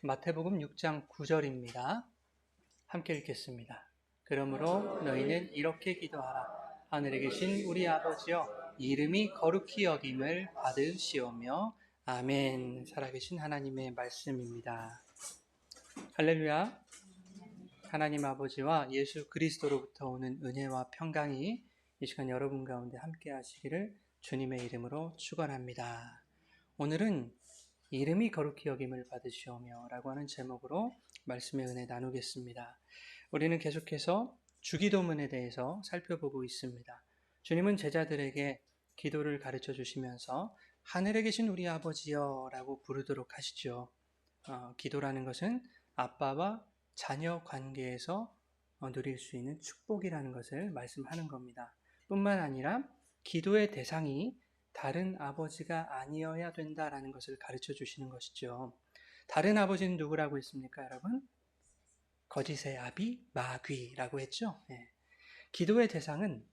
마태복음 6장 9절입니다. 함께 읽겠습니다. 그러므로 너희는 이렇게 기도하라. 하늘에 계신 우리 아버지여, 이름이 거룩히 여김을 받으시오며. 아멘. 살아계신 하나님의 말씀입니다. 할렐루야. 하나님 아버지와 예수 그리스도로부터 오는 은혜와 평강이 이 시간 여러분 가운데 함께 하시기를 주님의 이름으로 축원합니다. 오늘은 이름이 거룩히 여김을 받으시오며 라고 하는 제목으로 말씀의 은혜 나누겠습니다. 우리는 계속해서 주기도문에 대해서 살펴보고 있습니다. 주님은 제자들에게 기도를 가르쳐 주시면서 하늘에 계신 우리 아버지여 라고 부르도록 하시죠. 기도라는 것은 아빠와 자녀 관계에서 누릴 수 있는 축복이라는 것을 말씀하는 겁니다. 뿐만 아니라 기도의 대상이 다른 아버지가 아니어야 된다라는 것을 가르쳐 주시는 것이죠. 다른 아버지는 누구라고 했습니까, 여러분? 거짓의 아비 마귀라고 했죠. 네. 기도의 대상은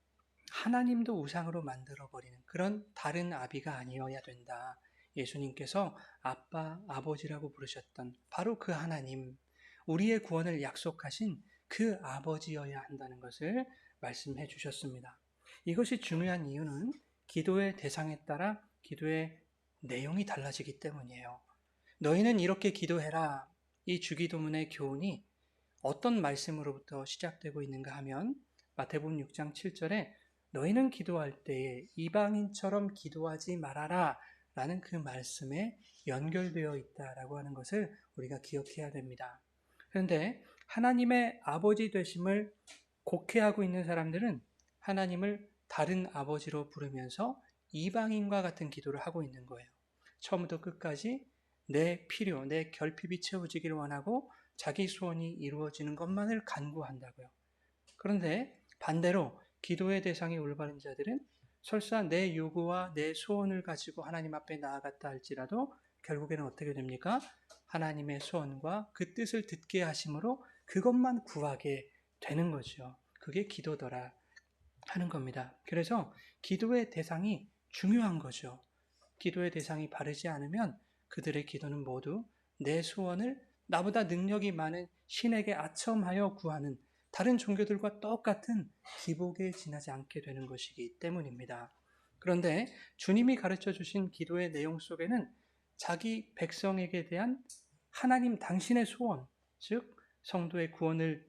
하나님도 우상으로 만들어버리는 그런 다른 아비가 아니어야 된다. 예수님께서 아빠, 아버지라고 부르셨던 바로 그 하나님, 우리의 구원을 약속하신 그 아버지여야 한다는 것을 말씀해 주셨습니다. 이것이 중요한 이유는 기도의 대상에 따라 기도의 내용이 달라지기 때문이에요. 너희는 이렇게 기도해라. 이 주기도문의 교훈이 어떤 말씀으로부터 시작되고 있는가 하면 마태복음 6장 7절에 너희는 기도할 때에 이방인처럼 기도하지 말아라 라는 그 말씀에 연결되어 있다라고 하는 것을 우리가 기억해야 됩니다. 그런데 하나님의 아버지 되심을 곡해하고 있는 사람들은 하나님을 다른 아버지로 부르면서 이방인과 같은 기도를 하고 있는 거예요. 처음부터 끝까지 내 필요, 내 결핍이 채워지기를 원하고 자기 소원이 이루어지는 것만을 간구한다고요. 그런데 반대로 기도의 대상이 올바른 자들은 설사 내 요구와 내 소원을 가지고 하나님 앞에 나아갔다 할지라도 결국에는 어떻게 됩니까? 하나님의 소원과 그 뜻을 듣게 하심으로 그것만 구하게 되는 거죠. 그게 기도더라 하는 겁니다. 그래서 기도의 대상이 중요한 거죠. 기도의 대상이 바르지 않으면 그들의 기도는 모두 내 소원을 나보다 능력이 많은 신에게 아첨하여 구하는 다른 종교들과 똑같은 기복에 지나지 않게 되는 것이기 때문입니다. 그런데 주님이 가르쳐 주신 기도의 내용 속에는 자기 백성에게 대한 하나님 당신의 소원, 즉 성도의 구원을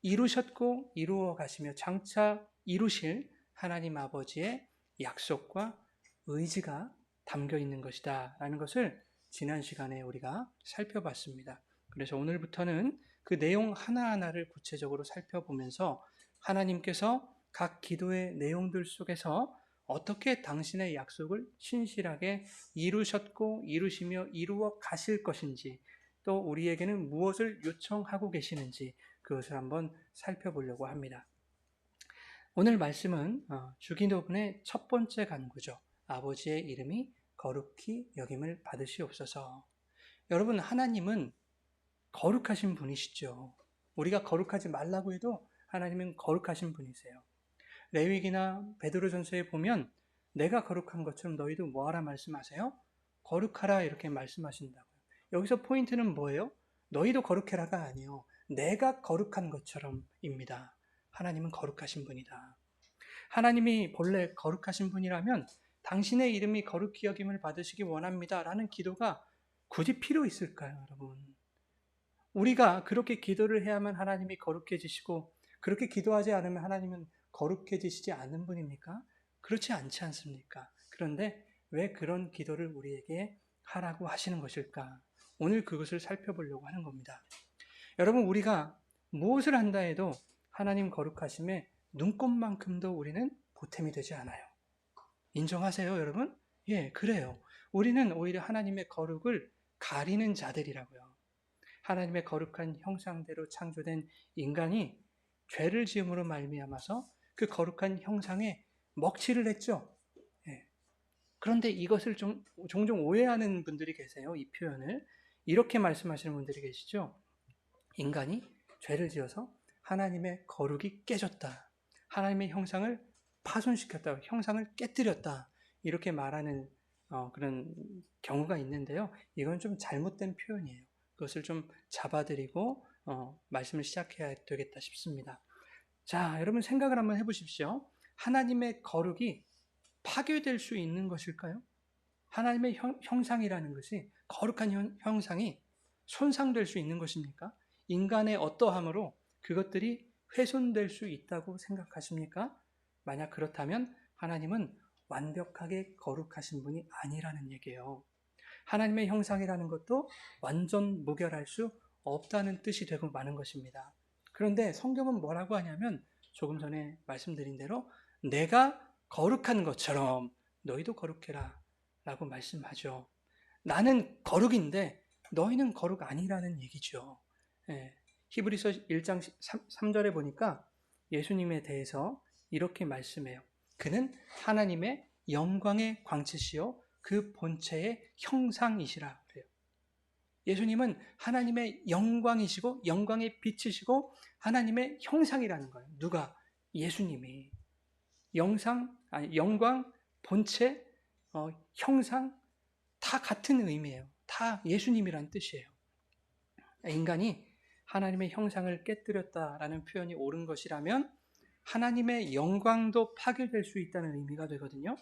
이루셨고 이루어 가시며 장차 이루실 하나님 아버지의 약속과 의지가 담겨 있는 것이다 라는 것을 지난 시간에 우리가 살펴봤습니다. 그래서 오늘부터는 그 내용 하나하나를 구체적으로 살펴보면서 하나님께서 각 기도의 내용들 속에서 어떻게 당신의 약속을 신실하게 이루셨고 이루시며 이루어 가실 것인지, 또 우리에게는 무엇을 요청하고 계시는지 그것을 한번 살펴보려고 합니다. 오늘 말씀은 주기도문의 첫 번째 간구죠. 아버지의 이름이 거룩히 여김을 받으시옵소서. 여러분, 하나님은 거룩하신 분이시죠. 우리가 거룩하지 말라고 해도 하나님은 거룩하신 분이세요. 레위기나 베드로전서에 보면 내가 거룩한 것처럼 너희도 뭐하라 말씀하세요? 거룩하라 이렇게 말씀하신다고요. 여기서 포인트는 뭐예요? 너희도 거룩해라가 아니요. 내가 거룩한 것처럼입니다. 하나님은 거룩하신 분이다. 하나님이 본래 거룩하신 분이라면 당신의 이름이 거룩히 여김을 받으시기 원합니다 라는 기도가 굳이 필요 있을까요, 여러분? 우리가 그렇게 기도를 해야만 하나님이 거룩해지시고 그렇게 기도하지 않으면 하나님은 거룩해지시지 않는 분입니까? 그렇지 않지 않습니까? 그런데 왜 그런 기도를 우리에게 하라고 하시는 것일까? 오늘 그것을 살펴보려고 하는 겁니다. 여러분, 우리가 무엇을 한다 해도 하나님 거룩하심에 눈꼽만큼도 우리는 보탬이 되지 않아요. 인정하세요, 여러분? 예, 그래요. 우리는 오히려 하나님의 거룩을 가리는 자들이라고요. 하나님의 거룩한 형상대로 창조된 인간이 죄를 지음으로 말미암아서 그 거룩한 형상에 먹칠을 했죠. 예. 그런데 이것을 종종 오해하는 분들이 계세요. 이 표현을. 이렇게 말씀하시는 분들이 계시죠. 인간이 죄를 지어서 하나님의 거룩이 깨졌다. 하나님의 형상을 파손시켰다. 형상을 깨뜨렸다. 이렇게 말하는 그런 경우가 있는데요. 이건 좀 잘못된 표현이에요. 그것을 좀 잡아드리고 말씀을 시작해야 되겠다 싶습니다. 자, 여러분 생각을 한번 해보십시오. 하나님의 거룩이 파괴될 수 있는 것일까요? 하나님의 형상이라는 것이, 거룩한 형상이 손상될 수 있는 것입니까? 인간의 어떠함으로 그것들이 훼손될 수 있다고 생각하십니까? 만약 그렇다면 하나님은 완벽하게 거룩하신 분이 아니라는 얘기예요. 하나님의 형상이라는 것도 완전 무결할 수 없다는 뜻이 되고 마는 것입니다. 그런데 성경은 뭐라고 하냐면 조금 전에 말씀드린 대로 내가 거룩한 것처럼 너희도 거룩해라 라고 말씀하죠. 나는 거룩인데 너희는 거룩 아니라는 얘기죠. 예, 히브리서 1장 3절에 보니까 예수님에 대해서 이렇게 말씀해요. 그는 하나님의 영광의 광채시요 그 본체의 형상이시라 그래요. 예수님은 하나님의 영광이시고 영광의 빛이시고 하나님의 형상이라는 거예요. 누가? 예수님이. 영광, 본체, 형상 다 같은 의미예요. 다 예수님이란 뜻이에요. 인간이 하나님의 형상을 깨뜨렸다라는 표현이 옳은 것이라면 하나님의 영광도 파괴될 수 있다는 의미가 되거든요.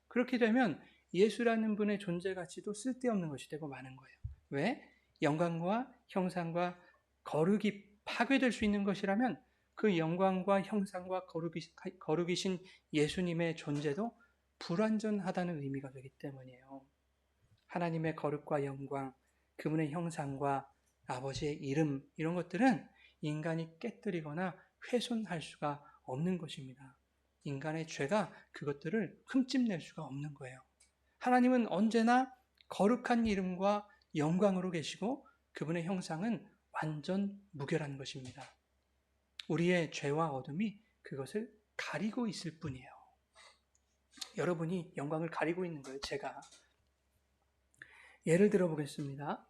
그렇게 되면 예수라는 분의 존재 가치도 쓸데없는 것이 되고 마는 거예요. 왜? 영광과 형상과 거룩이 파괴될 수 있는 것이라면 그 영광과 형상과 거룩이신 예수님의 존재도 불완전하다는 의미가 되기 때문이에요. 하나님의 거룩과 영광, 그분의 형상과 아버지의 이름, 이런 것들은 인간이 깨뜨리거나 훼손할 수가 없는 것입니다. 인간의 죄가 그것들을 흠집낼 수가 없는 거예요. 하나님은 언제나 거룩한 이름과 영광으로 계시고 그분의 형상은 완전 무결한 것입니다. 우리의 죄와 어둠이 그것을 가리고 있을 뿐이에요. 여러분이 영광을 가리고 있는 거예요, 제가. 예를 들어 보겠습니다.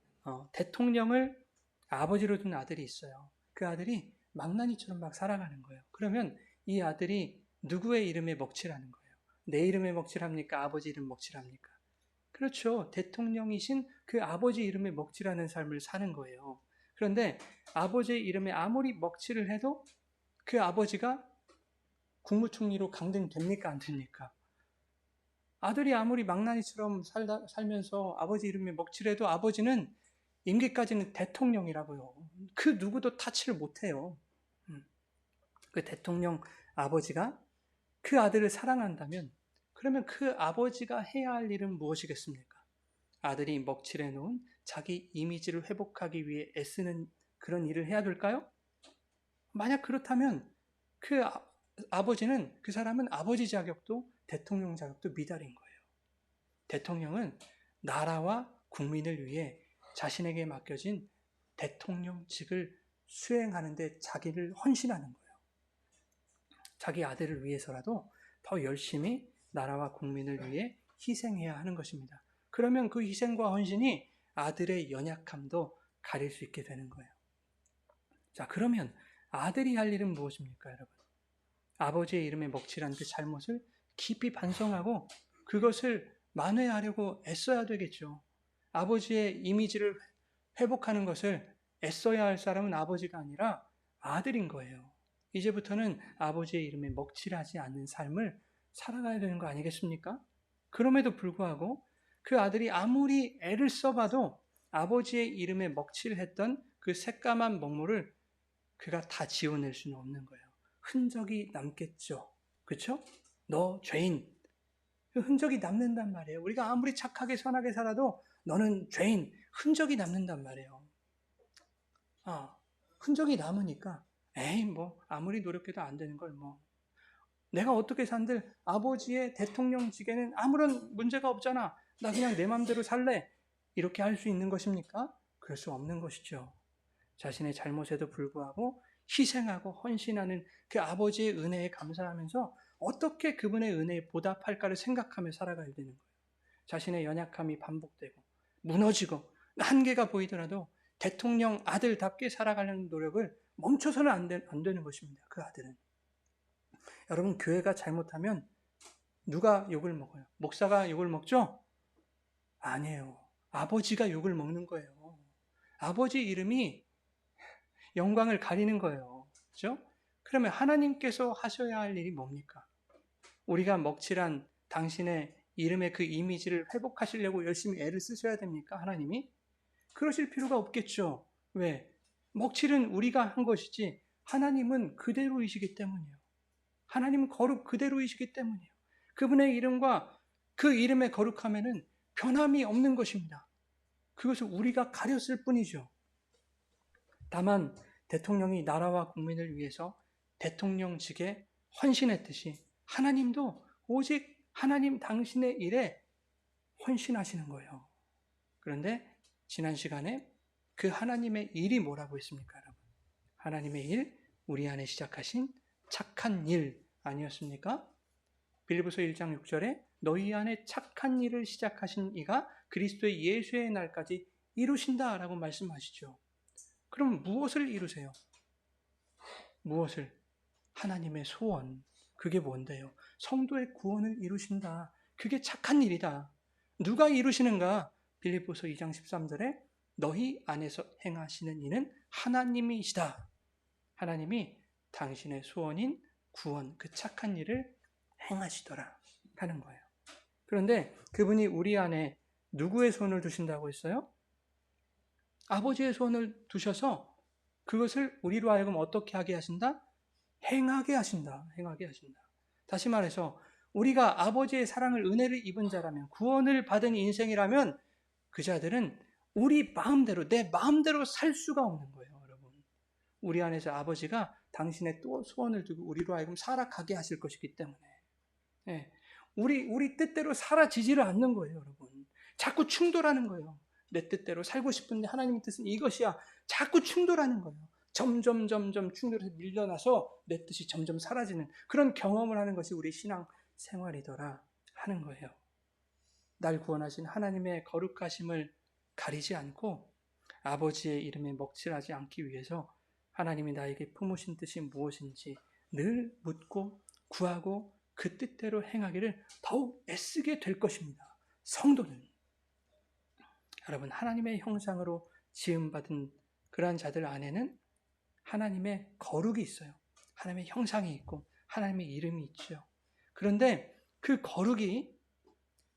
대통령을 아버지로 둔 아들이 있어요. 그 아들이 망나니처럼 막 살아가는 거예요. 그러면 이 아들이 누구의 이름에 먹칠하는 거예요? 내 이름에 먹칠합니까? 아버지 이름 먹칠합니까? 그렇죠. 대통령이신 그 아버지 이름에 먹칠하는 삶을 사는 거예요. 그런데 아버지의 이름에 아무리 먹칠을 해도 그 아버지가 국무총리로 강등됩니까? 안 됩니까? 아들이 아무리 망나니처럼 살면서 아버지 이름에 먹칠해도 아버지는 임기까지는 대통령이라고요. 그 누구도 타치를 못해요. 그 대통령 아버지가 그 아들을 사랑한다면 그러면 그 아버지가 해야 할 일은 무엇이겠습니까? 아들이 먹칠해 놓은 자기 이미지를 회복하기 위해 애쓰는 그런 일을 해야 될까요? 만약 그렇다면 그 아버지는, 그 사람은 아버지 자격도 대통령 자격도 미달인 거예요. 대통령은 나라와 국민을 위해 자신에게 맡겨진 대통령직을 수행하는데 자기를 헌신하는 거예요. 자기 아들을 위해서라도 더 열심히 나라와 국민을 위해 희생해야 하는 것입니다. 그러면 그 희생과 헌신이 아들의 연약함도 가릴 수 있게 되는 거예요. 자, 그러면 아들이 할 일은 무엇입니까, 여러분? 아버지의 이름에 먹칠한 그 잘못을 깊이 반성하고 그것을 만회하려고 애써야 되겠죠. 아버지의 이미지를 회복하는 것을 애써야 할 사람은 아버지가 아니라 아들인 거예요. 이제부터는 아버지의 이름에 먹칠하지 않는 삶을 살아가야 되는 거 아니겠습니까? 그럼에도 불구하고 그 아들이 아무리 애를 써봐도 아버지의 이름에 먹칠했던 그 새까만 먹물을 그가 다 지워낼 수는 없는 거예요. 흔적이 남겠죠. 그렇죠? 너 죄인. 그 흔적이 남는단 말이에요. 우리가 아무리 착하게 선하게 살아도 너는 죄인. 흔적이 남는단 말이에요. 흔적이 남으니까 에이 뭐 아무리 노력해도 안 되는 걸 뭐. 내가 어떻게 산들 아버지의 대통령직에는 아무런 문제가 없잖아. 나 그냥 내 맘대로 살래. 이렇게 할 수 있는 것입니까? 그럴 수 없는 것이죠. 자신의 잘못에도 불구하고 희생하고 헌신하는 그 아버지의 은혜에 감사하면서 어떻게 그분의 은혜에 보답할까를 생각하며 살아가야 되는 거예요. 자신의 연약함이 반복되고 무너지고 한계가 보이더라도 대통령 아들답게 살아가려는 노력을 멈춰서는 안 되는 것입니다. 그 아들은. 여러분, 교회가 잘못하면 누가 욕을 먹어요? 목사가 욕을 먹죠? 아니에요. 아버지가 욕을 먹는 거예요. 아버지 이름이 영광을 가리는 거예요. 그렇죠? 그러면 하나님께서 하셔야 할 일이 뭡니까? 우리가 먹칠한 당신의 이름의 그 이미지를 회복하시려고 열심히 애를 쓰셔야 됩니까? 하나님이? 그러실 필요가 없겠죠. 왜? 먹칠은 우리가 한 것이지 하나님은 그대로이시기 때문이에요. 하나님은 거룩 그대로이시기 때문이에요. 그분의 이름과 그 이름의 거룩함에는 변함이 없는 것입니다. 그것을 우리가 가렸을 뿐이죠. 다만 대통령이 나라와 국민을 위해서 대통령직에 헌신했듯이 하나님도 오직 하나님 당신의 일에 헌신하시는 거예요. 그런데 지난 시간에 그 하나님의 일이 뭐라고 했습니까, 여러분? 하나님의 일, 우리 안에 시작하신 착한 일 아니었습니까? 빌립보서 1장 6절에 너희 안에 착한 일을 시작하신 이가 그리스도의 예수의 날까지 이루신다라고 말씀하시죠. 그럼 무엇을 이루세요? 무엇을? 하나님의 소원. 그게 뭔데요? 성도의 구원을 이루신다. 그게 착한 일이다. 누가 이루시는가? 빌립보서 2장 13절에 너희 안에서 행하시는 이는 하나님이시다. 하나님이 당신의 소원인 구원, 그 착한 일을 행하시더라 하는 거예요. 그런데 그분이 우리 안에 누구의 손을 두신다고 했어요? 아버지의 손을 두셔서 그것을 우리로 하여금 어떻게 하게 하신다? 행하게 하신다. 행하게 하신다. 다시 말해서 우리가 아버지의 사랑을 은혜를 입은 자라면, 구원을 받은 인생이라면 그 자들은 우리 마음대로, 내 마음대로 살 수가 없는 거예요, 여러분. 우리 안에서 아버지가 당신의 또 소원을 두고 우리로 하여금 살아가게 하실 것이기 때문에. 예, 우리 뜻대로 살아지지를 않는 거예요, 여러분. 자꾸 충돌하는 거예요. 내 뜻대로 살고 싶은데 하나님의 뜻은 이것이야. 자꾸 충돌하는 거예요. 점점 충돌해서 밀려나서 내 뜻이 점점 사라지는 그런 경험을 하는 것이 우리 신앙 생활이더라 하는 거예요. 날 구원하신 하나님의 거룩하심을 가리지 않고 아버지의 이름에 먹칠하지 않기 위해서 하나님이 나에게 품으신 뜻이 무엇인지 늘 묻고 구하고 그 뜻대로 행하기를 더욱 애쓰게 될 것입니다. 성도는. 여러분, 하나님의 형상으로 지음받은 그러한 자들 안에는 하나님의 거룩이 있어요. 하나님의 형상이 있고 하나님의 이름이 있죠. 그런데 그 거룩이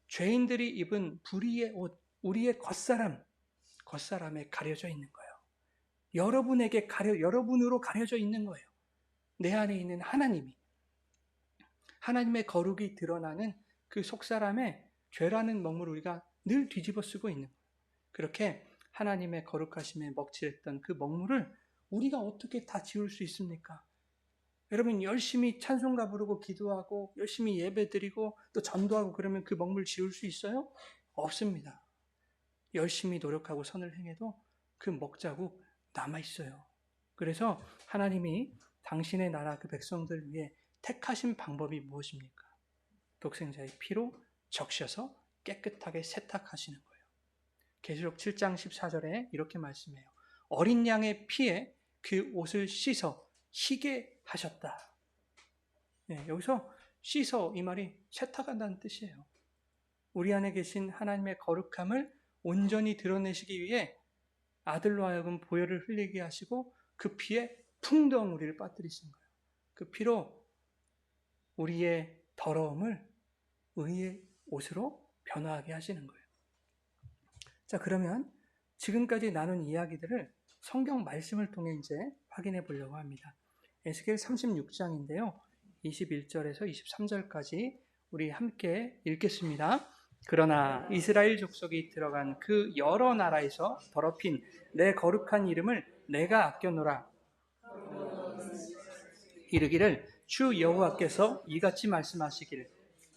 죄인들이 입은 불의의 옷, 우리의 겉사람에 가려져 있는 거예요. 여러분으로 가려져 있는 거예요. 내 안에 있는 하나님의 거룩이 드러나는 그 속사람에 죄라는 먹물을 우리가 늘 뒤집어 쓰고 있는 거예요. 그렇게 하나님의 거룩하심에 먹칠했던 그 먹물을 우리가 어떻게 다 지울 수 있습니까? 여러분, 열심히 찬송가 부르고 기도하고 열심히 예배드리고 또 전도하고 그러면 그 먹물 지울 수 있어요? 없습니다. 열심히 노력하고 선을 행해도 그 먹자국 남아있어요. 그래서 하나님이 당신의 나라 그 백성들 위해 택하신 방법이 무엇입니까? 독생자의 피로 적셔서 깨끗하게 세탁하시는 거예요. 계시록 7장 14절에 이렇게 말씀해요. 어린 양의 피에 그 옷을 씻어 희게 하셨다. 네, 여기서 씻어 이 말이 세탁한다는 뜻이에요. 우리 안에 계신 하나님의 거룩함을 온전히 드러내시기 위해 아들로 하여금 보혈을 흘리게 하시고 그 피에 풍덩우리를 빠뜨리신 거예요. 그 피로 우리의 더러움을 의의 옷으로 변화하게 하시는 거예요. 자, 그러면 지금까지 나눈 이야기들을 성경 말씀을 통해 이제 확인해 보려고 합니다. 에스겔 36장인데요. 21절에서 23절까지 우리 함께 읽겠습니다. 그러나 이스라엘 족속이 들어간 그 여러 나라에서 더럽힌 내 거룩한 이름을 내가 아껴노라. 이르기를 주 여호와께서 이같이 말씀하시기를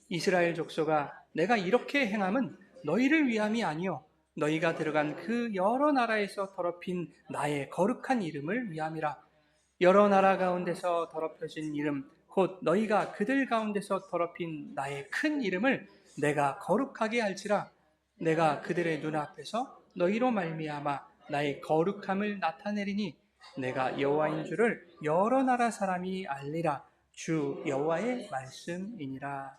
이스라엘 족속아 내가 이렇게 행함은 너희를 위함이 아니요 너희가 들어간 그 여러 나라에서 더럽힌 나의 거룩한 이름을 위함이라. 여러 나라 가운데서 더럽혀진 이름 곧 너희가 그들 가운데서 더럽힌 나의 큰 이름을 내가 거룩하게 할지라. 내가 그들의 눈앞에서 너희로 말미암아 나의 거룩함을 나타내리니 내가 여호와인 줄을 여러 나라 사람이 알리라. 주 여호와의 말씀이니라.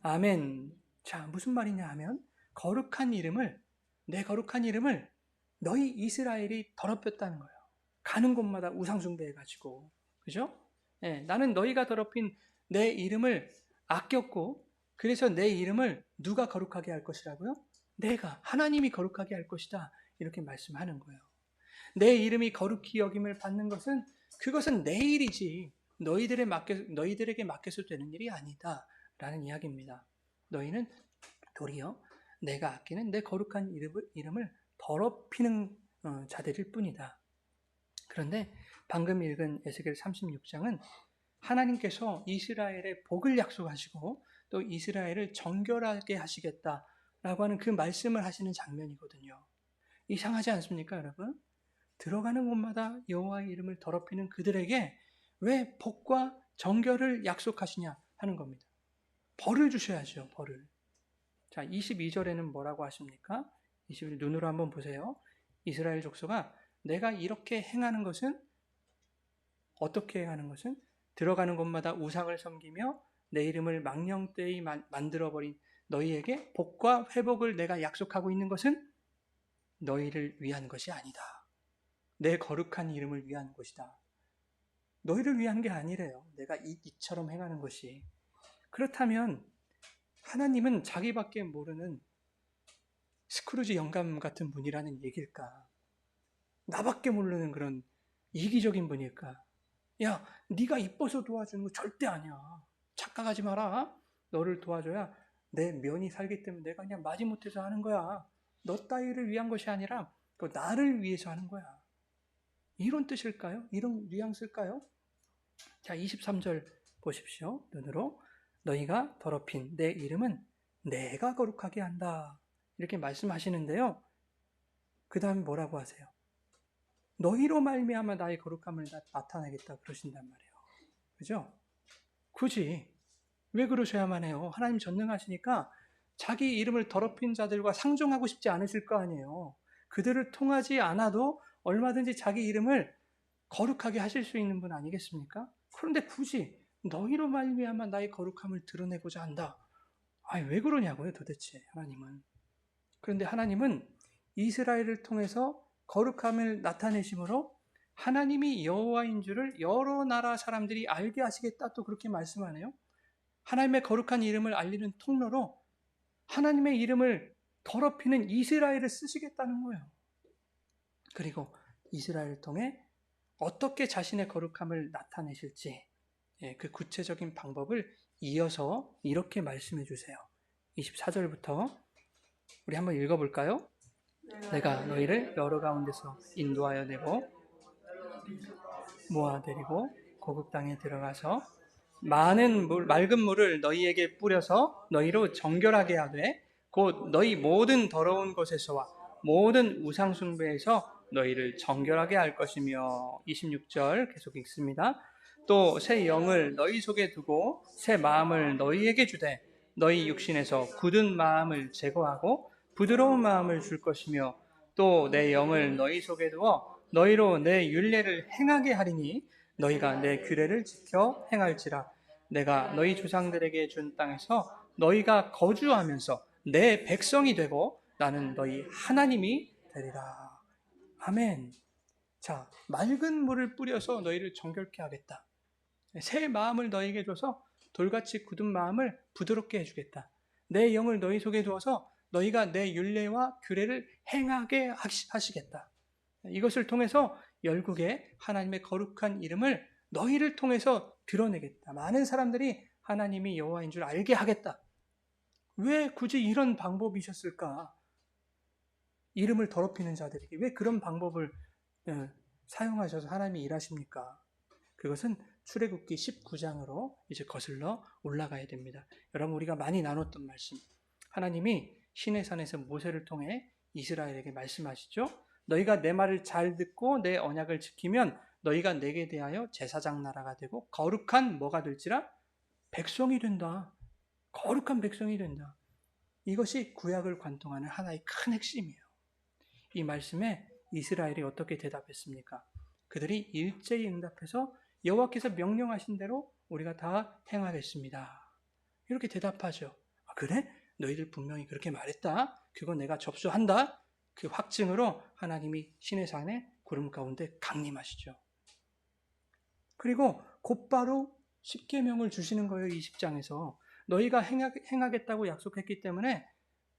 아멘. 자, 무슨 말이냐 하면 내 거룩한 이름을 너희 이스라엘이 더럽혔다는 거예요. 가는 곳마다 우상 숭배해가지고, 그죠? 예, 나는 너희가 더럽힌 내 이름을 아꼈고, 그래서 내 이름을 누가 거룩하게 할 것이라고요? 내가, 하나님이 거룩하게 할 것이다. 이렇게 말씀하는 거예요. 내 이름이 거룩히 여김을 받는 것은 그것은 내 일이지 너희들에게 맡겨서 되는 일이 아니다. 라는 이야기입니다. 너희는 도리어 내가 아끼는 내 거룩한 이름을 더럽히는 자들일 뿐이다. 그런데 방금 읽은 에스겔 36장은 하나님께서 이스라엘의 복을 약속하시고 또 이스라엘을 정결하게 하시겠다라고 하는 그 말씀을 하시는 장면이거든요. 이상하지 않습니까, 여러분? 들어가는 곳마다 여호와의 이름을 더럽히는 그들에게 왜 복과 정결을 약속하시냐 하는 겁니다. 벌을 주셔야죠, 벌을. 자, 22절에는 뭐라고 하십니까? 22절 눈으로 한번 보세요. 이스라엘 족속아, 내가 이렇게 행하는 것은 어떻게 행하는 것은 들어가는 곳마다 우상을 섬기며 내 이름을 망령되이 만들어버린 너희에게 복과 회복을 내가 약속하고 있는 것은 너희를 위한 것이 아니다. 내 거룩한 이름을 위한 것이다. 너희를 위한 게 아니래요. 내가 이처럼 행하는 것이. 그렇다면 하나님은 자기밖에 모르는 스크루지 영감 같은 분이라는 얘기일까? 나밖에 모르는 그런 이기적인 분일까? 야, 네가 이뻐서 도와주는 거 절대 아니야. 착각하지 마라. 너를 도와줘야 내 면이 살기 때문에 내가 그냥 마지못해서 하는 거야. 너 따위를 위한 것이 아니라 나를 위해서 하는 거야. 이런 뜻일까요? 이런 뉘앙스일까요? 자, 23절 보십시오. 눈으로. 너희가 더럽힌 내 이름은 내가 거룩하게 한다. 이렇게 말씀하시는데요. 그 다음에 뭐라고 하세요? 너희로 말미암아 나의 거룩함을 나타내겠다 그러신단 말이에요. 그죠? 굳이 왜 그러셔야만 해요? 하나님 전능하시니까 자기 이름을 더럽힌 자들과 상종하고 싶지 않으실 거 아니에요. 그들을 통하지 않아도 얼마든지 자기 이름을 거룩하게 하실 수 있는 분 아니겠습니까? 그런데 굳이 너희로 말미암아 나의 거룩함을 드러내고자 한다. 아니, 왜 그러냐고요, 도대체 하나님은. 그런데 하나님은 이스라엘을 통해서 거룩함을 나타내심으로 하나님이 여호와인 줄을 여러 나라 사람들이 알게 하시겠다, 또 그렇게 말씀하네요. 하나님의 거룩한 이름을 알리는 통로로 하나님의 이름을 더럽히는 이스라엘을 쓰시겠다는 거예요. 그리고 이스라엘을 통해 어떻게 자신의 거룩함을 나타내실지 그 구체적인 방법을 이어서 이렇게 말씀해 주세요. 24절부터 우리 한번 읽어볼까요? 내가 너희를 여러 가운데서 인도하여 내고 모아들이고 고국 땅에 들어가서 많은 맑은 물을 너희에게 뿌려서 너희로 정결하게 하되 곧 너희 모든 더러운 것에서와 모든 우상 숭배에서 너희를 정결하게 할 것이며 26절 계속 읽습니다. 또 새 영을 너희 속에 두고 새 마음을 너희에게 주되 너희 육신에서 굳은 마음을 제거하고 부드러운 마음을 줄 것이며 또 내 영을 너희 속에 두어 너희로 내 율례를 행하게 하리니 너희가 내 규례를 지켜 행할지라. 내가 너희 조상들에게 준 땅에서 너희가 거주하면서 내 백성이 되고 나는 너희 하나님이 되리라. 아멘. 자, 맑은 물을 뿌려서 너희를 정결케 하겠다. 새 마음을 너희에게 줘서 돌같이 굳은 마음을 부드럽게 해주겠다. 내 영을 너희 속에 두어서 너희가 내 율례와 규례를 행하게 하시겠다. 이것을 통해서 열국에 하나님의 거룩한 이름을 너희를 통해서 드러내겠다. 많은 사람들이 하나님이 여호와인 줄 알게 하겠다. 왜 굳이 이런 방법이셨을까? 이름을 더럽히는 자들에게 왜 그런 방법을 사용하셔서 하나님이 일하십니까? 그것은 출애굽기 19장으로 이제 거슬러 올라가야 됩니다. 여러분, 우리가 많이 나눴던 말씀. 하나님이 시내산에서 모세를 통해 이스라엘에게 말씀하시죠. 너희가 내 말을 잘 듣고 내 언약을 지키면 너희가 내게 대하여 제사장 나라가 되고 거룩한 뭐가 될지라? 백성이 된다. 거룩한 백성이 된다. 이것이 구약을 관통하는 하나의 큰 핵심이에요. 이 말씀에 이스라엘이 어떻게 대답했습니까? 그들이 일제히 응답해서 여호와께서 명령하신 대로 우리가 다 행하겠습니다. 이렇게 대답하죠. 아, 그래? 너희들 분명히 그렇게 말했다. 그거 내가 접수한다. 그 확증으로 하나님이 시내산의 구름 가운데 강림하시죠. 그리고 곧바로 십계명을 주시는 거예요. 이 10장에서. 너희가 행하겠다고 약속했기 때문에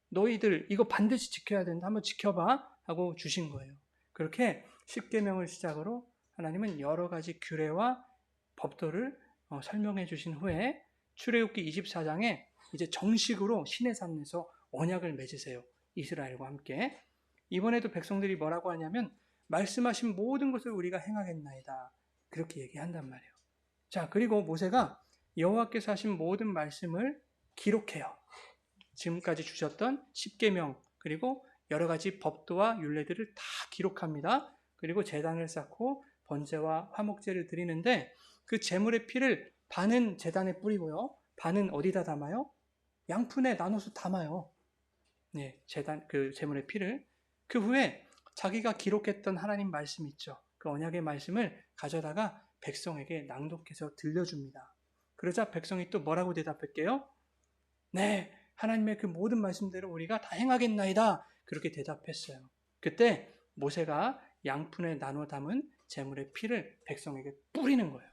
너희들 이거 반드시 지켜야 된다. 한번 지켜봐 하고 주신 거예요. 그렇게 십계명을 시작으로 하나님은 여러 가지 규례와 법도를 설명해 주신 후에 출애굽기 24장에 이제 정식으로 시내산에서 언약을 맺으세요. 이스라엘과 함께. 이번에도 백성들이 뭐라고 하냐면 말씀하신 모든 것을 우리가 행하겠나이다. 그렇게 얘기한단 말이에요. 자, 그리고 모세가 여호와께서 하신 모든 말씀을 기록해요. 지금까지 주셨던 십계명 그리고 여러 가지 법도와 율례들을 다 기록합니다. 그리고 제단을 쌓고 번제와 화목제를 드리는데 그 제물의 피를 반은 제단에 뿌리고요. 반은 어디다 담아요? 양푼에 나눠서 담아요. 네, 그 제물의 피를. 그 후에 자기가 기록했던 하나님 말씀 있죠. 그 언약의 말씀을 가져다가 백성에게 낭독해서 들려줍니다. 그러자 백성이 또 뭐라고 대답할게요? 네, 하나님의 그 모든 말씀대로 우리가 다 행하겠나이다. 그렇게 대답했어요. 그때 모세가 양푼에 나눠 담은 제물의 피를 백성에게 뿌리는 거예요.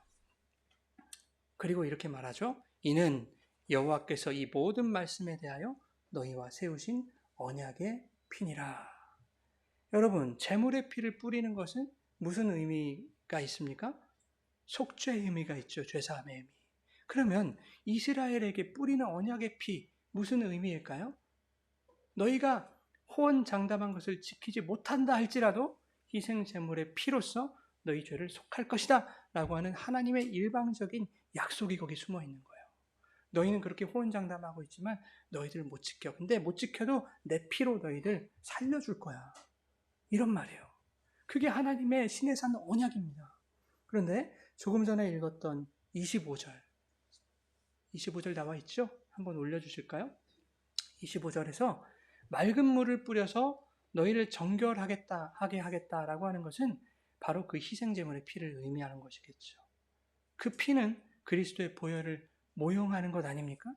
그리고 이렇게 말하죠. 이는 여호와께서 이 모든 말씀에 대하여 너희와 세우신 언약의 피니라. 여러분, 제물의 피를 뿌리는 것은 무슨 의미가 있습니까? 속죄의 의미가 있죠. 죄사함의 의미. 그러면 이스라엘에게 뿌리는 언약의 피 무슨 의미일까요? 너희가 호언장담한 것을 지키지 못한다 할지라도 희생 제물의 피로서 너희 죄를 속할 것이다 라고 하는 하나님의 일방적인 약속이 거기 숨어 있는 거예요. 너희는 그렇게 호언장담하고 있지만 너희들 못 지켜. 근데 못 지켜도 내 피로 너희들 살려줄 거야. 이런 말이에요. 그게 하나님의 신의 산 언약입니다. 그런데 조금 전에 읽었던 25절 나와 있죠? 한번 올려주실까요? 25절에서 맑은 물을 뿌려서 너희를 하게 하겠다라고 하는 것은 바로 그 희생제물의 피를 의미하는 것이겠죠. 그 피는 그리스도의 보혈을 모용하는 것 아닙니까?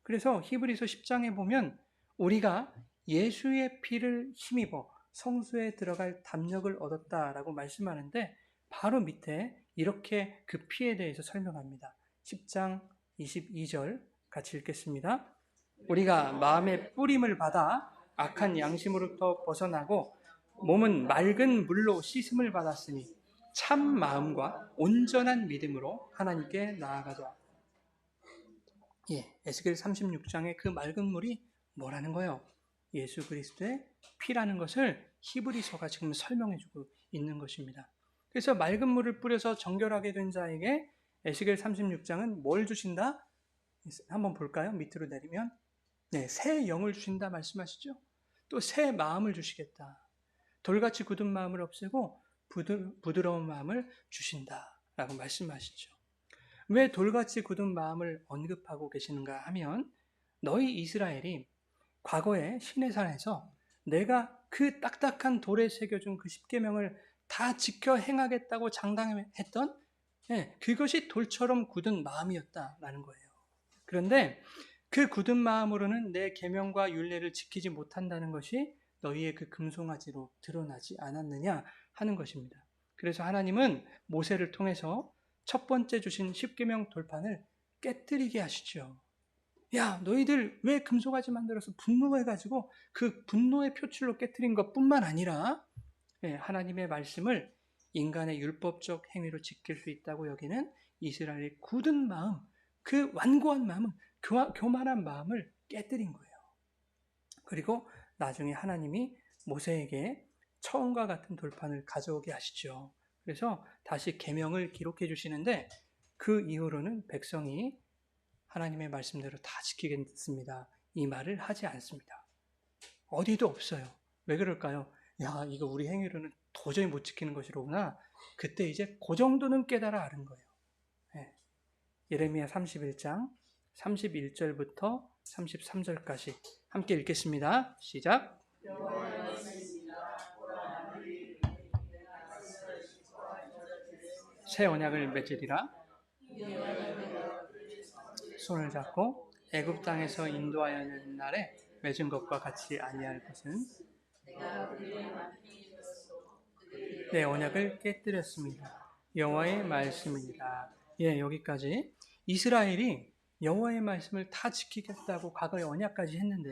그래서 히브리서 10장에 보면 우리가 예수의 피를 힘입어 성소에 들어갈 담력을 얻었다라고 말씀하는데 바로 밑에 이렇게 그 피에 대해서 설명합니다. 10장 22절 같이 읽겠습니다. 우리가 마음의 뿌림을 받아 악한 양심으로부터 벗어나고 몸은 맑은 물로 씻음을 받았으니 참 마음과 온전한 믿음으로 하나님께 나아가자. 에스겔 36장의 그 맑은 물이 뭐라는 거예요? 예수 그리스도의 피라는 것을 히브리서가 지금 설명해주고 있는 것입니다. 그래서 맑은 물을 뿌려서 정결하게 된 자에게 에스겔 36장은 뭘 주신다? 한번 볼까요? 밑으로 내리면 새 영을 주신다 말씀하시죠? 또 새 마음을 주시겠다. 돌같이 굳은 마음을 없애고 부드러운 마음을 주신다라고 말씀하시죠. 왜 돌같이 굳은 마음을 언급하고 계시는가 하면 너희 이스라엘이 과거에 시내산에서 내가 그 딱딱한 돌에 새겨준 그 십계명을 다 지켜 행하겠다고 장담했던 그것이 돌처럼 굳은 마음이었다라는 거예요. 그런데 그 굳은 마음으로는 내 계명과 율례를 지키지 못한다는 것이 너희의 그 금송아지로 드러나지 않았느냐 하는 것입니다. 그래서 하나님은 모세를 통해서 첫 번째 주신 십계명 돌판을 깨뜨리게 하시죠. 야, 너희들 왜 금송아지 만들어서 분노해가지고 그 분노의 표출로 깨뜨린 것뿐만 아니라 하나님의 말씀을 인간의 율법적 행위로 지킬 수 있다고 여기는 이스라엘의 굳은 마음, 그 완고한 마음은 교만한 마음을 깨뜨린 거예요. 그리고 나중에 하나님이 모세에게 처음과 같은 돌판을 가져오게 하시죠. 그래서 다시 계명을 기록해 주시는데 그 이후로는 백성이 하나님의 말씀대로 다 지키겠습니다. 이 말을 하지 않습니다. 어디도 없어요. 왜 그럴까요? 야, 이거 우리 행위로는 도저히 못 지키는 것이로구나. 그때 이제 그 정도는 깨달아 아는 거예요. 예레미야 31장 31절부터 33절까지 함께 읽겠습니다. 시작. 새 언약을 맺으리라. 손을 잡고 애굽 땅에서 인도하여낸 날에 맺은 것과 같이 아니할 것은 내 언약을 깨뜨렸습니다. 여호와의 말씀입니다. 예, 여기까지 이스라엘이 여호와의 말씀을 다 지키겠다고 과거에 언약까지 했는데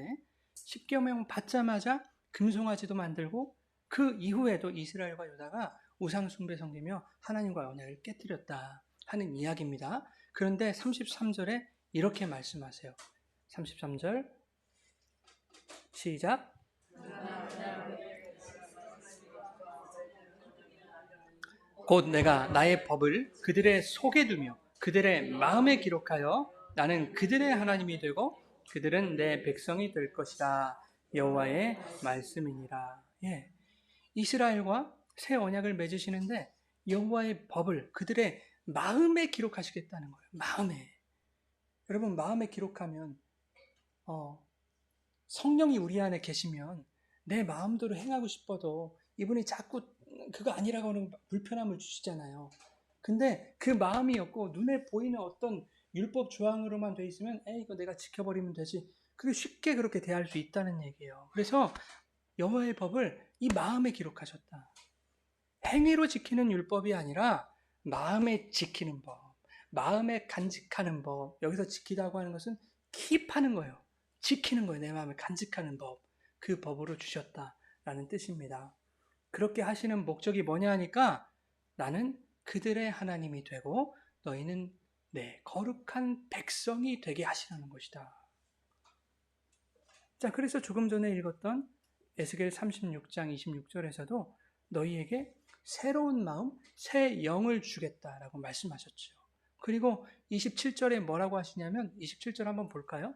십계명 받자마자 금송아지도 만들고 그 이후에도 이스라엘과 유다가 우상 숭배 섬기며 하나님과 언약을 깨뜨렸다 하는 이야기입니다. 그런데 33절에 이렇게 말씀하세요. 33절 시작. 곧 내가 나의 법을 그들의 속에 두며 그들의 마음에 기록하여 나는 그들의 하나님이 되고 그들은 내 백성이 될 것이다. 여호와의 말씀이니라. 예, 이스라엘과 새 언약을 맺으시는데 여호와의 법을 그들의 마음에 기록하시겠다는 거예요. 마음에. 여러분 마음에 기록하면 성령이 우리 안에 계시면 내 마음대로 행하고 싶어도 이분이 자꾸 그거 아니라고 하는 불편함을 주시잖아요. 근데 그 마음이 없고 눈에 보이는 어떤 율법 조항으로만 돼 있으면 이거 내가 지켜버리면 되지. 그게 쉽게 그렇게 대할 수 있다는 얘기예요. 그래서 여호와의 법을 이 마음에 기록하셨다. 행위로 지키는 율법이 아니라 마음에 지키는 법, 마음에 간직하는 법. 여기서 지키다고 하는 것은 킵하는 거예요. 지키는 거예요. 내 마음을 간직하는 법. 그 법으로 주셨다라는 뜻입니다. 그렇게 하시는 목적이 뭐냐 하니까 나는 그들의 하나님이 되고 너희는 내 거룩한 백성이 되게 하시라는 것이다. 자, 그래서 조금 전에 읽었던 에스겔 36장 26절에서도 너희에게 새로운 마음, 새 영을 주겠다라고 말씀하셨죠. 그리고 27절에 뭐라고 하시냐면 27절 한번 볼까요?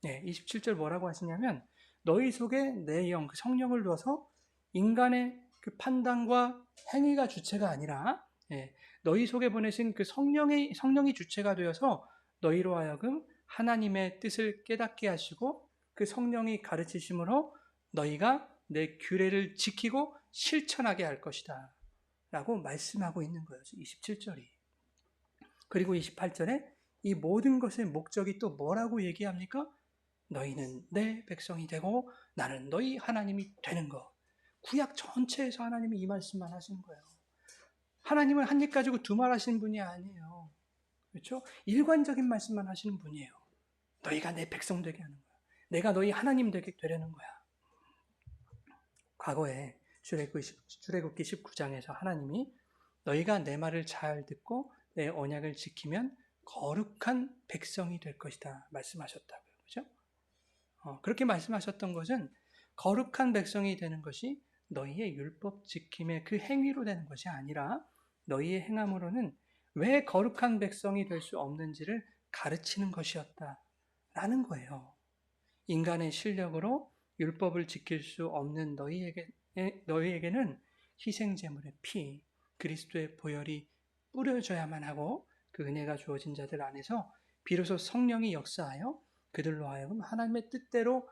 네, 27절 뭐라고 하시냐면 너희 속에 내 영, 그 성령을 넣어서 인간의 그 판단과 행위가 주체가 아니라 너희 속에 보내신 그 성령이 주체가 되어서 너희로 하여금 하나님의 뜻을 깨닫게 하시고 그 성령이 가르치심으로 너희가 내 규례를 지키고 실천하게 할 것이다 라고 말씀하고 있는 거예요. 27절이. 그리고 28절에 이 모든 것의 목적이 또 뭐라고 얘기합니까? 너희는 내 백성이 되고 나는 너희 하나님이 되는 것. 구약 전체에서 하나님이 이 말씀만 하시는 거예요. 하나님은 한 입 가지고 두 말 하시는 분이 아니에요. 그렇죠? 일관적인 말씀만 하시는 분이에요. 너희가 내 백성 되게 하는 거야. 내가 너희 하나님 되게 되려는 거야. 과거에 출애굽기 19장에서 하나님이 너희가 내 말을 잘 듣고 내 언약을 지키면 거룩한 백성이 될 것이다 말씀하셨다고요. 그렇죠? 그렇게 말씀하셨던 것은 거룩한 백성이 되는 것이 너희의 율법 지킴의 그 행위로 되는 것이 아니라 너희의 행함으로는 왜 거룩한 백성이 될 수 없는지를 가르치는 것이었다라는 거예요. 인간의 실력으로 율법을 지킬 수 없는 너희에게는 희생제물의 피, 그리스도의 보혈이 뿌려져야만 하고 그 은혜가 주어진 자들 안에서 비로소 성령이 역사하여 그들로 하여금 하나님의 뜻대로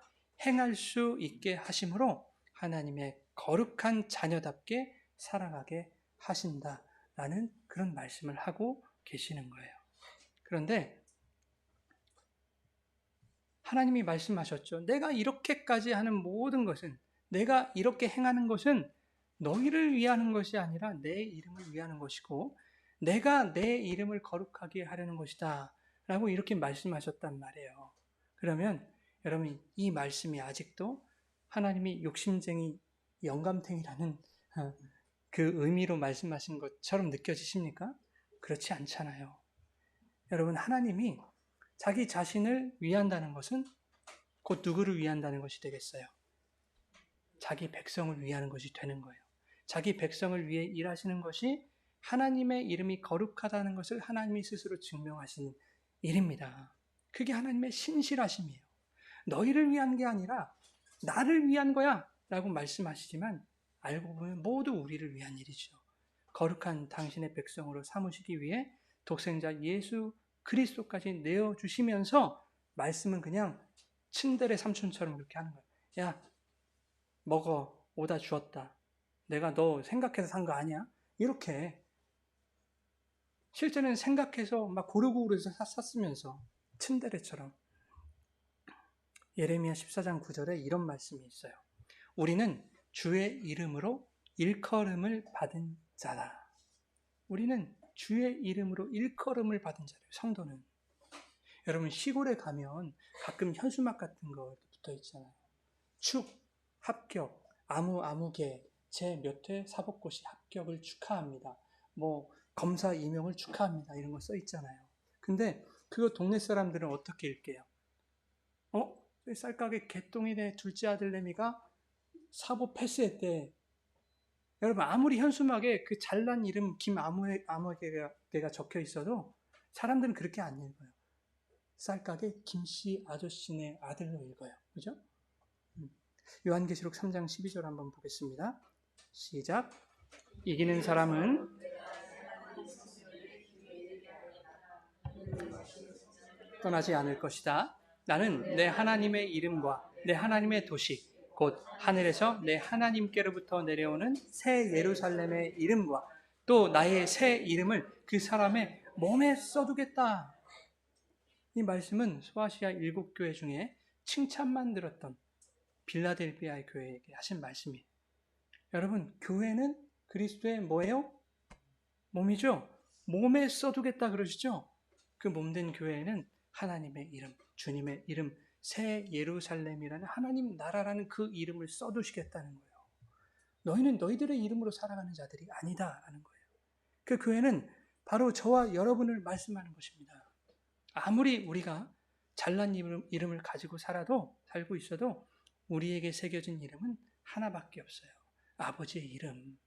행할 수 있게 하심으로 하나님의 거룩한 자녀답게 살아가게 하신다라는 그런 말씀을 하고 계시는 거예요. 그런데 하나님이 말씀하셨죠. 내가 이렇게까지 하는 모든 것은, 내가 이렇게 행하는 것은 너희를 위하는 것이 아니라 내 이름을 위하는 것이고 내가 내 이름을 거룩하게 하려는 것이다 라고 이렇게 말씀하셨단 말이에요. 그러면 여러분 이 말씀이 아직도 하나님이 욕심쟁이 영감탱이라는 그 의미로 말씀하신 것처럼 느껴지십니까? 그렇지 않잖아요. 여러분 하나님이 자기 자신을 위한다는 것은 곧 누구를 위한다는 것이 되겠어요? 자기 백성을 위하는 것이 되는 거예요. 자기 백성을 위해 일하시는 것이 하나님의 이름이 거룩하다는 것을 하나님이 스스로 증명하신 일입니다. 그게 하나님의 신실하심이에요. 너희를 위한 게 아니라 나를 위한 거야 라고 말씀하시지만 알고 보면 모두 우리를 위한 일이죠. 거룩한 당신의 백성으로 삼으시기 위해 독생자 예수 그리스도까지 내어주시면서 말씀은 그냥 친들의 삼촌처럼 그렇게 하는 거예요. 야, 먹어. 오다 주었다. 내가 너 생각해서 산 거 아니야? 이렇게. 실제는 생각해서 막 고르고 그래서 샀으면서 친데레처럼. 예레미야 14장 9절에 이런 말씀이 있어요. 우리는 주의 이름으로 일컬음을 받은 자다. 우리는 주의 이름으로 일컬음을 받은 자예요. 성도는. 여러분 시골에 가면 가끔 현수막 같은 거 붙어 있잖아요. 축, 합격, 아무개, 제 몇 회 사법고시 합격을 축하합니다. 뭐 검사 임용을 축하합니다. 이런 거 써 있잖아요. 근데 그거 동네 사람들은 어떻게 읽게요? 쌀가게 개똥이네 둘째 아들 내미가 사법 패스했대. 여러분 아무리 현수막에 그 잘난 이름 김아무개가 적혀 있어도 사람들은 그렇게 안 읽어요. 쌀가게 김씨 아저씨네 아들로 읽어요. 그죠? 요한계시록 3장 12절 한번 보겠습니다. 시작. 이기는 사람은 떠나지 않을 것이다. 나는 내 하나님의 이름과 내 하나님의 도시 곧 하늘에서 내 하나님께로부터 내려오는 새 예루살렘의 이름과 또 나의 새 이름을 그 사람의 몸에 써두겠다. 이 말씀은 소아시아 7교회 중에 칭찬만 들었던 빌라델비아의 교회에게 하신 말씀이에요. 여러분 교회는 그리스도의 뭐예요? 몸이죠. 몸에 써두겠다 그러시죠. 그 몸된 교회에는 하나님의 이름, 주님의 이름, 새 예루살렘이라는 하나님 나라라는 그 이름을 써두시겠다는 거예요. 너희는 너희들의 이름으로 살아가는 자들이 아니다라는 거예요. 그 교회는 바로 저와 여러분을 말씀하는 것입니다. 아무리 우리가 잘난 이름을 가지고 살고 있어도 우리에게 새겨진 이름은 하나밖에 없어요. 아버지의 이름,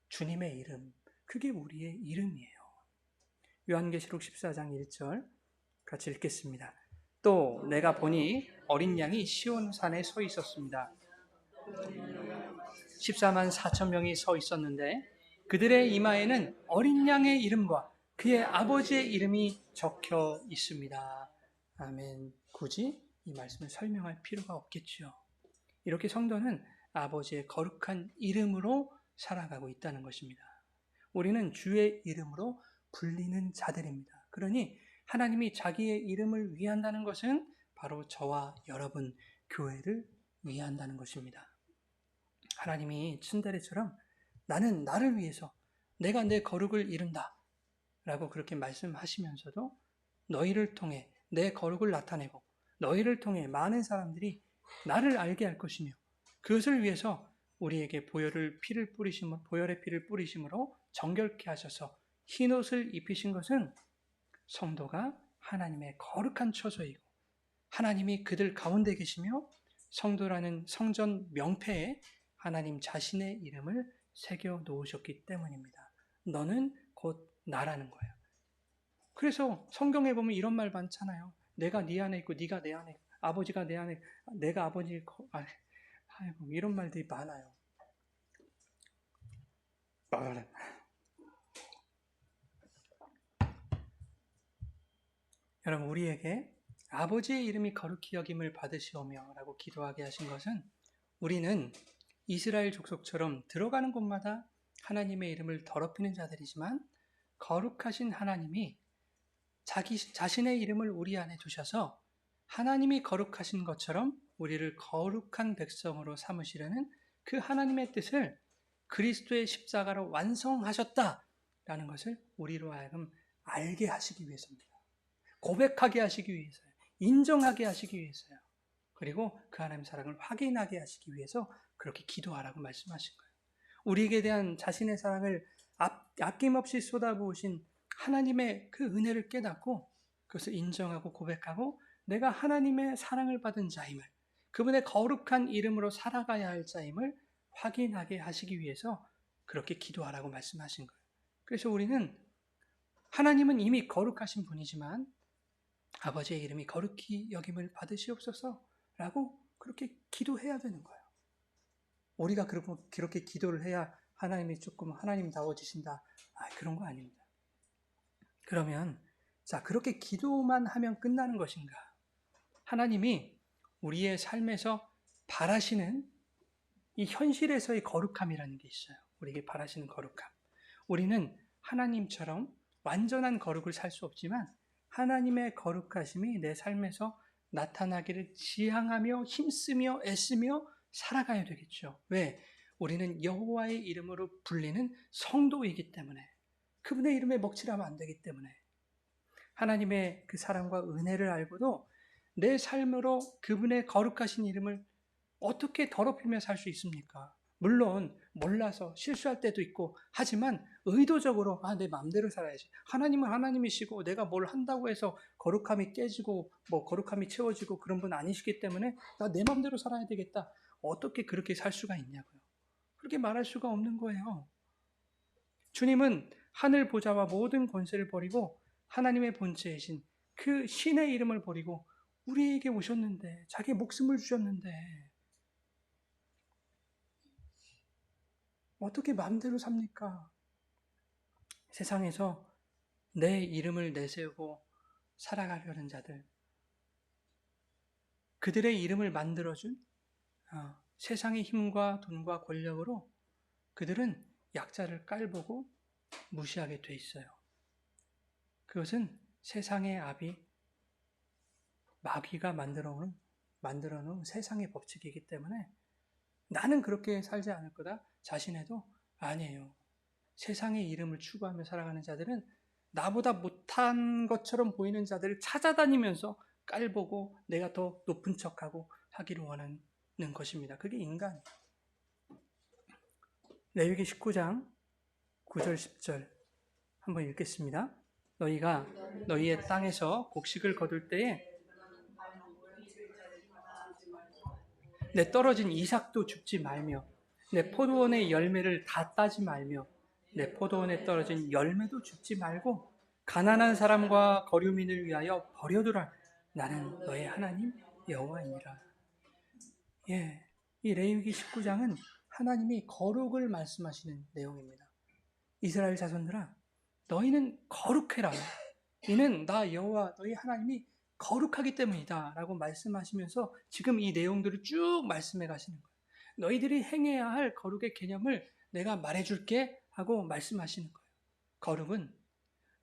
주님의 이름, 그게 우리의 이름이에요. 요한계시록 14장 1절 같이 읽겠습니다. 또 내가 보니 어린 양이 시온산에 서 있었습니다. 14만 4천 명이 서 있었는데 그들의 이마에는 어린 양의 이름과 그의 아버지의 이름이 적혀 있습니다. 아멘. 굳이 이 말씀을 설명할 필요가 없겠죠. 이렇게 성도는 아버지의 거룩한 이름으로 살아가고 있다는 것입니다. 우리는 주의 이름으로 불리는 자들입니다. 그러니 하나님이 자기의 이름을 위한다는 것은 바로 저와 여러분 교회를 위한다는 것입니다. 하나님이 츤데레처럼 나는 나를 위해서 내가 내 거룩을 이룬다 라고 그렇게 말씀하시면서도 너희를 통해 내 거룩을 나타내고 너희를 통해 많은 사람들이 나를 알게 할 것이며 그것을 위해서 우리에게 보혈의 피를 뿌리심으로 정결케 하셔서 흰옷을 입히신 것은 성도가 하나님의 거룩한 처소이고 하나님이 그들 가운데 계시며 성도라는 성전 명패에 하나님 자신의 이름을 새겨 놓으셨기 때문입니다. 너는 곧 나라는 거예요. 그래서 성경에 보면 이런 말 많잖아요. 내가 네 안에 있고 네가 내 안에 있고 아버지가 내 안에 내가 아버지 아이고 이런 말들이 많아요. 여러분 우리에게 아버지의 이름이 거룩히 여김을 받으시오며 라고 기도하게 하신 것은 우리는 이스라엘 족속처럼 들어가는 곳마다 하나님의 이름을 더럽히는 자들이지만 거룩하신 하나님이 자신의 이름을 우리 안에 두셔서 하나님이 거룩하신 것처럼 우리를 거룩한 백성으로 삼으시려는 그 하나님의 뜻을 그리스도의 십자가로 완성하셨다라는 것을 우리로 하여금 알게 하시기 위해서입니다. 고백하게 하시기 위해서요. 인정하게 하시기 위해서요. 그리고 그 하나님의 사랑을 확인하게 하시기 위해서 그렇게 기도하라고 말씀하신 거예요. 우리에게 대한 자신의 사랑을 아낌없이 쏟아부으신 하나님의 그 은혜를 깨닫고 그것을 인정하고 고백하고 내가 하나님의 사랑을 받은 자임을 그분의 거룩한 이름으로 살아가야 할 자임을 확인하게 하시기 위해서 그렇게 기도하라고 말씀하신 거예요. 그래서 우리는 하나님은 이미 거룩하신 분이지만 아버지의 이름이 거룩히 여김을 받으시옵소서라고 그렇게 기도해야 되는 거예요. 우리가 그렇게 기도를 해야 하나님이 조금 하나님다워지신다. 그런 거 아닙니다. 그러면 그렇게 기도만 하면 끝나는 것인가? 하나님이 우리의 삶에서 바라시는 이 현실에서의 거룩함이라는 게 있어요. 우리에게 바라시는 거룩함. 우리는 하나님처럼 완전한 거룩을 살 수 없지만 하나님의 거룩하심이 내 삶에서 나타나기를 지향하며 힘쓰며 애쓰며 살아가야 되겠죠. 왜? 우리는 여호와의 이름으로 불리는 성도이기 때문에, 그분의 이름에 먹칠하면 안 되기 때문에, 하나님의 그 사랑과 은혜를 알고도 내 삶으로 그분의 거룩하신 이름을 어떻게 더럽히며 살 수 있습니까? 물론 몰라서 실수할 때도 있고, 하지만 의도적으로 내 마음대로 살아야지. 하나님은 하나님이시고 내가 뭘 한다고 해서 거룩함이 깨지고 뭐 거룩함이 채워지고 그런 분 아니시기 때문에 나 내 마음대로 살아야 되겠다. 어떻게 그렇게 살 수가 있냐고요. 그렇게 말할 수가 없는 거예요. 주님은 하늘 보좌와 모든 권세를 버리고 하나님의 본체이신 그 신의 이름을 버리고 우리에게 오셨는데, 자기 목숨을 주셨는데 어떻게 마음대로 삽니까? 세상에서 내 이름을 내세우고 살아가려는 자들, 그들의 이름을 만들어준 세상의 힘과 돈과 권력으로 그들은 약자를 깔보고 무시하게 돼 있어요. 그것은 세상의 압이 마귀가 만들어 놓은 세상의 법칙이기 때문에 나는 그렇게 살지 않을 거다 자신해도 아니에요. 세상의 이름을 추구하며 살아가는 자들은 나보다 못한 것처럼 보이는 자들을 찾아다니면서 깔보고 내가 더 높은 척하고 하기를 원하는 것입니다. 그게 인간이에요. 레위기 19장 9절 10절 한번 읽겠습니다. 너희가 너희의 땅에서 곡식을 거둘 때에 내 떨어진 이삭도 줍지 말며 내 포도원의 열매를 다 따지 말며 내 포도원에 떨어진 열매도 줍지 말고 가난한 사람과 거류민을 위하여 버려두라. 나는 너의 하나님 여호와이니라. 이 레위기 19장은 하나님이 거룩을 말씀하시는 내용입니다. 이스라엘 자손들아, 너희는 거룩해라. 이는 나 여호와 너희 하나님이 거룩하기 때문이다 라고 말씀하시면서 지금 이 내용들을 쭉 말씀해 가시는 거예요. 너희들이 행해야 할 거룩의 개념을 내가 말해줄게 하고 말씀하시는 거예요. 거룩은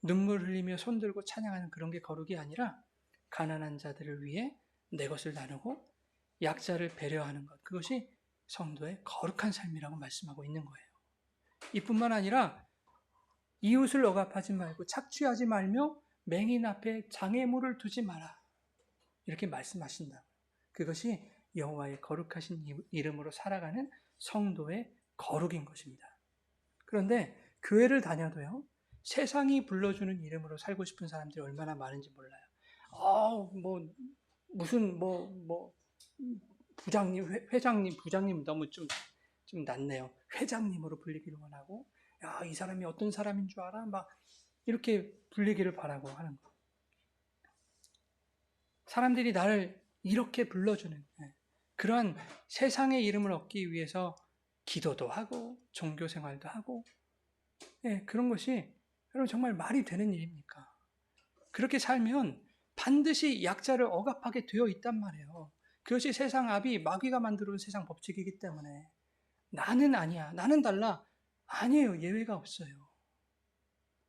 눈물 흘리며 손들고 찬양하는 그런 게 거룩이 아니라 가난한 자들을 위해 내 것을 나누고 약자를 배려하는 것, 그것이 성도의 거룩한 삶이라고 말씀하고 있는 거예요. 이뿐만 아니라 이웃을 억압하지 말고 착취하지 말며 맹인 앞에 장애물을 두지 마라. 이렇게 말씀하신다. 그것이 여호와의 거룩하신 이름으로 살아가는 성도의 거룩인 것입니다. 그런데 교회를 다녀도요, 세상이 불러주는 이름으로 살고 싶은 사람들이 얼마나 많은지 몰라요. 부장님, 회장님, 부장님 너무 좀 낫네요. 회장님으로 불리기를 원하고, 이 사람이 어떤 사람인 줄 알아? 막 이렇게 불리기를 바라고 하는 거. 사람들이 나를 이렇게 불러주는 그러한 세상의 이름을 얻기 위해서 기도도 하고 종교 생활도 하고 그런 것이 여러분 정말 말이 되는 일입니까? 그렇게 살면 반드시 약자를 억압하게 되어 있단 말이에요. 그것이 세상 압이 마귀가 만들어온 세상 법칙이기 때문에 나는 아니야, 나는 달라. 아니에요. 예외가 없어요.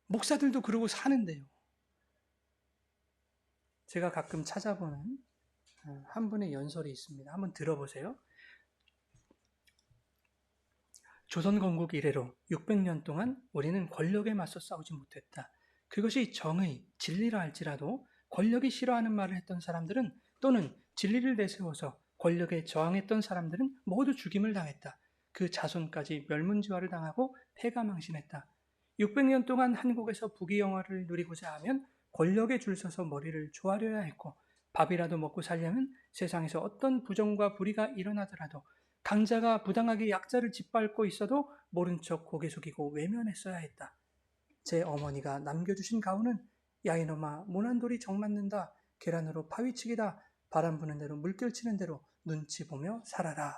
목사들도 그러고 사는데요. 제가 가끔 찾아보는 한 분의 연설이 있습니다. 한번 들어보세요. 조선 건국 이래로 600년 동안 우리는 권력에 맞서 싸우지 못했다. 그것이 정의, 진리라 할지라도 권력이 싫어하는 말을 했던 사람들은 또는 진리를 내세워서 권력에 저항했던 사람들은 모두 죽임을 당했다. 그 자손까지 멸문지화를 당하고 패가망신했다. 600년 동안 한국에서 부귀영화를 누리고자 하면 권력에 줄 서서 머리를 조아려야 했고 밥이라도 먹고 살려면 세상에서 어떤 부정과 불의가 일어나더라도 강자가 부당하게 약자를 짓밟고 있어도 모른 척 고개 숙이고 외면했어야 했다. 제 어머니가 남겨주신 가훈은 야 이놈아 모난돌이 정 맞는다. 계란으로 파위치기다. 바람 부는 대로 물결 치는 대로 눈치 보며 살아라.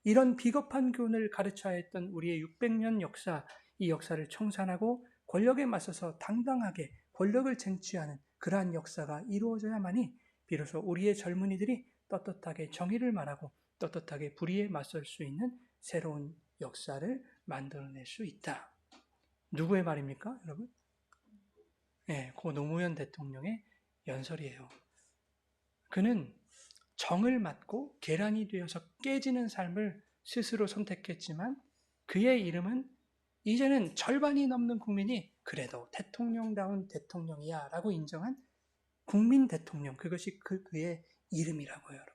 이런 비겁한 교훈을 가르쳐야 했던 우리의 600년 역사, 이 역사를 청산하고 권력에 맞서서 당당하게 권력을 쟁취하는 그러한 역사가 이루어져야만이 비로소 우리의 젊은이들이 떳떳하게 정의를 말하고 떳떳하게 불의에 맞설 수 있는 새로운 역사를 만들어낼 수 있다. 누구의 말입니까, 여러분? 고 노무현 대통령의 연설이에요. 그는 정을 맡고 계란이 되어서 깨지는 삶을 스스로 선택했지만 그의 이름은 이제는 절반이 넘는 국민이 그래도 대통령다운 대통령이야 라고 인정한 국민 대통령, 그것이 그의 이름이라고요, 여러분.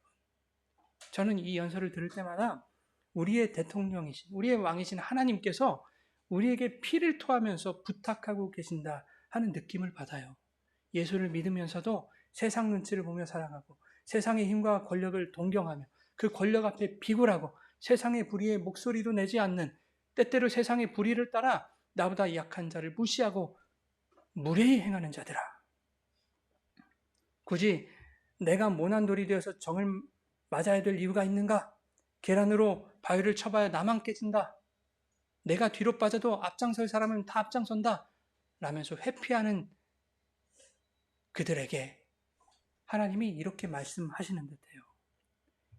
저는 이 연설을 들을 때마다 우리의 대통령이신, 우리의 왕이신 하나님께서 우리에게 피를 토하면서 부탁하고 계신다 하는 느낌을 받아요. 예수를 믿으면서도 세상 눈치를 보며 살아가고 세상의 힘과 권력을 동경하며 그 권력 앞에 비굴하고 세상의 불의에 목소리도 내지 않는, 때때로 세상의 불의를 따라 나보다 약한 자를 무시하고 무례히 행하는 자들아. 굳이 내가 모난 돌이 되어서 정을 맞아야 될 이유가 있는가? 계란으로 바위를 쳐봐야 나만 깨진다. 내가 뒤로 빠져도 앞장설 사람은 다 앞장선다. 라면서 회피하는 그들에게 하나님이 이렇게 말씀하시는 듯해요.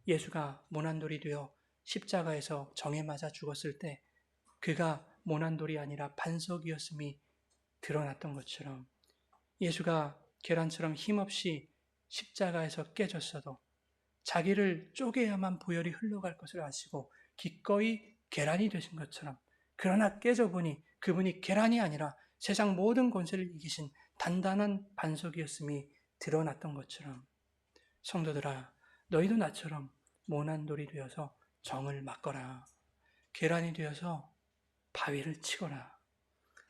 예수가 모난돌이 되어 십자가에서 정에 맞아 죽었을 때 그가 모난돌이 아니라 반석이었음이 드러났던 것처럼 예수가 계란처럼 힘없이 십자가에서 깨졌어도 자기를 쪼개야만 보혈이 흘러갈 것을 아시고 기꺼이 계란이 되신 것처럼, 그러나 깨져보니 그분이 계란이 아니라 세상 모든 권세를 이기신 단단한 반석이었음이 드러났던 것처럼, 성도들아, 너희도 나처럼 모난돌이 되어서 정을 맡거라. 계란이 되어서 바위를 치거라.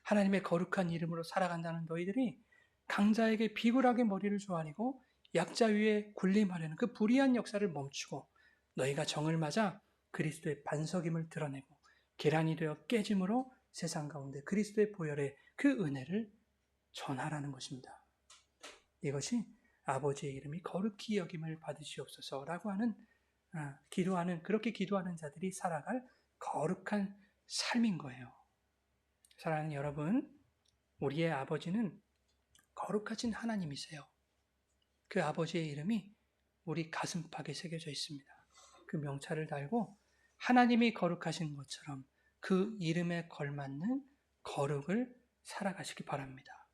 하나님의 거룩한 이름으로 살아간다는 너희들이 강자에게 비굴하게 머리를 조아리고 약자 위에 군림하려는 그 불의한 역사를 멈추고 너희가 정을 맞아 그리스도의 반석임을 드러내고 계란이 되어 깨짐으로 세상 가운데 그리스도의 보혈의 그 은혜를 전하라는 것입니다. 이것이 아버지의 이름이 거룩히 여김을 받으시옵소서라고 하는 그렇게 기도하는 자들이 살아갈 거룩한 삶인 거예요. 사랑하는 여러분, 우리의 아버지는 거룩하신 하나님이세요. 그 아버지의 이름이 우리 가슴팍에 새겨져 있습니다. 그 명찰을 달고 하나님이 거룩하신 것처럼 그 이름에 걸맞는 거룩을 살아가시기 바랍니다.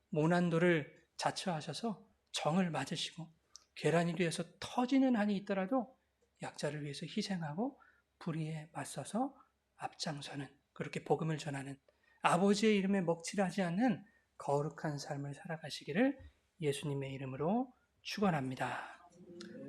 모난돌을 자처하셔서 정을 맞으시고 계란이 되어서 터지는 한이 있더라도 약자를 위해서 희생하고 불의에 맞서서 앞장서는, 그렇게 복음을 전하는, 아버지의 이름에 먹칠하지 않는 거룩한 삶을 살아가시기를 예수님의 이름으로 축원합니다.